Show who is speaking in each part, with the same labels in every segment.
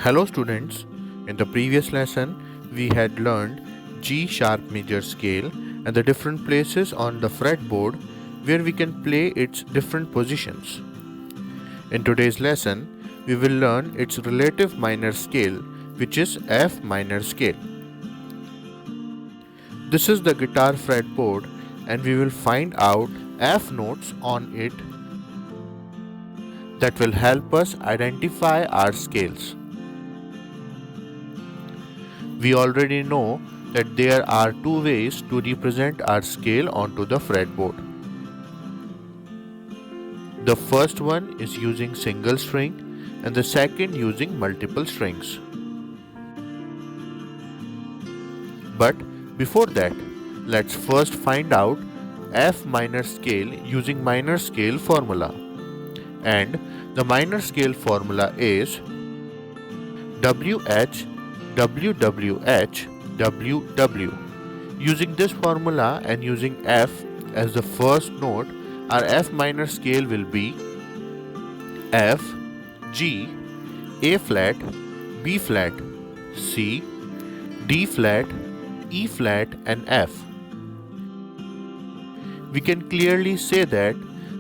Speaker 1: Hello students, in the previous lesson we had learned G sharp major scale and the different places on the fretboard where we can play its different positions. In today's lesson we will learn its relative minor scale, which is F minor scale. This is the guitar fretboard and we will find out F notes on it that will help us identify our scales. We already know that there are two ways to represent our scale onto the fretboard. The first one is using single string and the second using multiple strings. But before that, let's first find out F minor scale using minor scale formula. And the minor scale formula is WH WWH WW. Using this formula and using F as the first note, our F minor scale will be F, G, A flat, B flat, C, D flat, E flat and F. We can clearly say that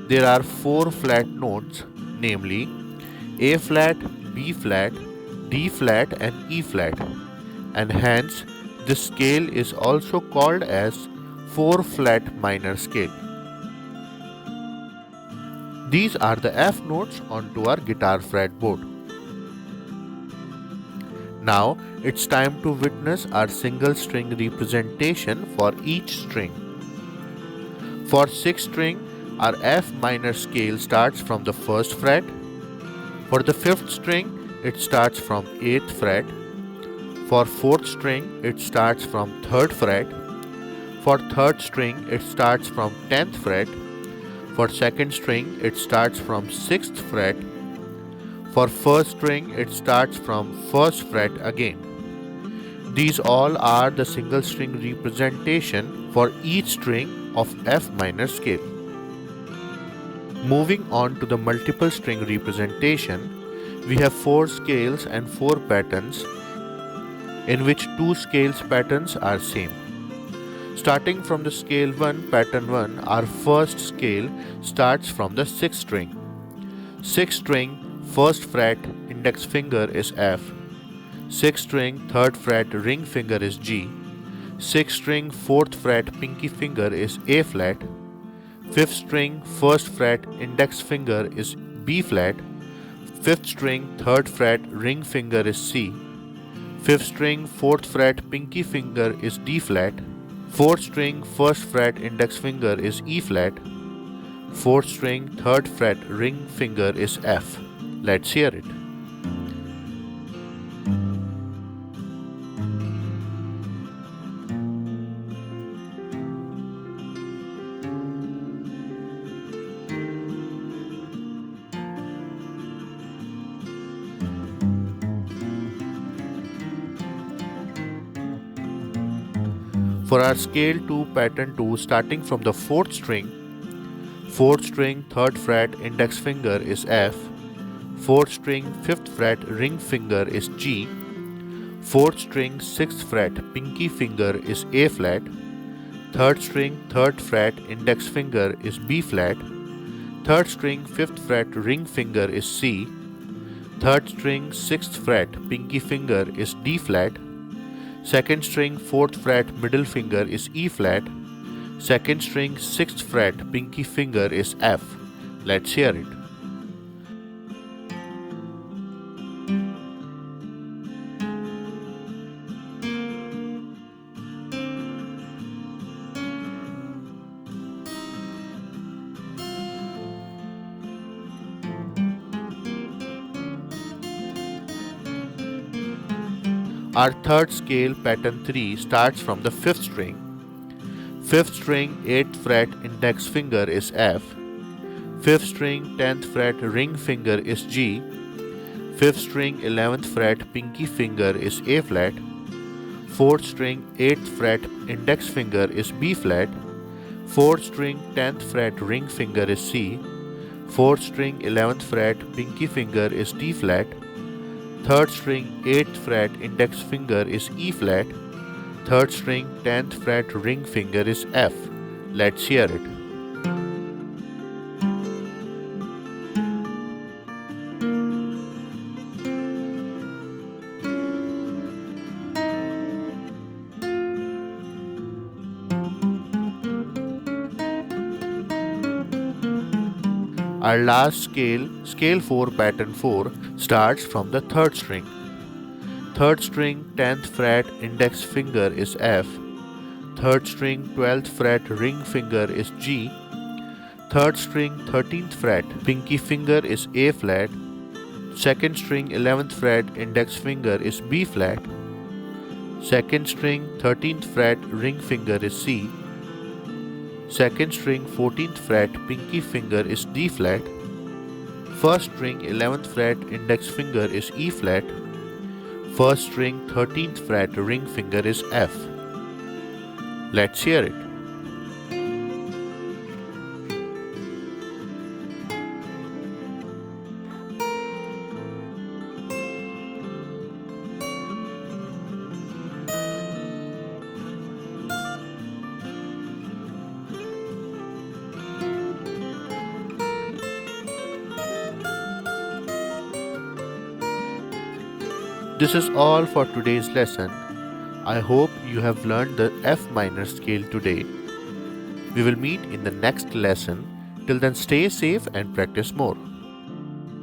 Speaker 1: there are four flat notes, namely A flat, B flat, D flat and E flat, and hence this scale is also called as 4-flat minor scale. These are the F notes onto our guitar fretboard. Now it's time to witness our single string representation for each string. For 6th string, our F minor scale starts from the 1st fret. For the 5th string, it starts from 8th fret. For 4th string, it starts from 3rd fret. For 3rd string, it starts from 10th fret. For 2nd string, it starts from 6th fret. For 1st string, it starts from 1st fret again. These all are the single string representation for each string of F minor scale. Moving on to the multiple string representation, we have 4 scales and 4 patterns in which 2 scales patterns are same. Starting from the scale 1, pattern 1, our first scale starts from the 6th string. 6th string, 1st fret, index finger is F. 6th string, 3rd fret, ring finger is G. 6th string, 4th fret, pinky finger is A flat. 5th string, 1st fret, index finger is B flat. 5th string, 3rd fret, ring finger is C. 5th string, 4th fret, pinky finger is D flat. 4th string, 1st fret, index finger is E flat. 4th string, 3rd fret, ring finger is F. Let's hear it. For our scale 2, pattern 2, starting from the 4th string, 4th string, 3rd fret, index finger is F. 4th string, 5th fret, ring finger is G. 4th string, 6th fret, pinky finger is A flat. 3rd string, 3rd fret, index finger is B flat. 3rd string, 5th fret, ring finger is C. 3rd string, 6th fret, pinky finger is D flat. 2nd string, 4th fret, middle finger is E flat. 2nd string, 6th fret, pinky finger is F. Let's hear it. Our third scale, pattern 3, starts from the 5th string. 5th string, 8th fret, index finger is F. 5th string, 10th fret, ring finger is G. 5th string, 11th fret, pinky finger is A flat. 4th string, 8th fret, index finger is B flat. 4th string, 10th fret, ring finger is C. 4th string, 11th fret, pinky finger is D flat. Third string 8th fret index finger is E flat. Third string 10th fret ring finger is F. Let's hear it. Our last scale, scale 4 pattern 4, starts from the third string. Third string 10th fret index finger is F. Third string 12th fret ring finger is G. Third string 13th fret pinky finger is A flat. Second string 11th fret index finger is B flat. Second string 13th fret ring finger is C. Second string 14th fret pinky finger is D flat. First string 11th fret index finger is E flat. First string 13th fret ring finger is F. Let's hear it. This is all for today's lesson. I hope you have learned the F minor scale today. We will meet in the next lesson. Till then, stay safe and practice more.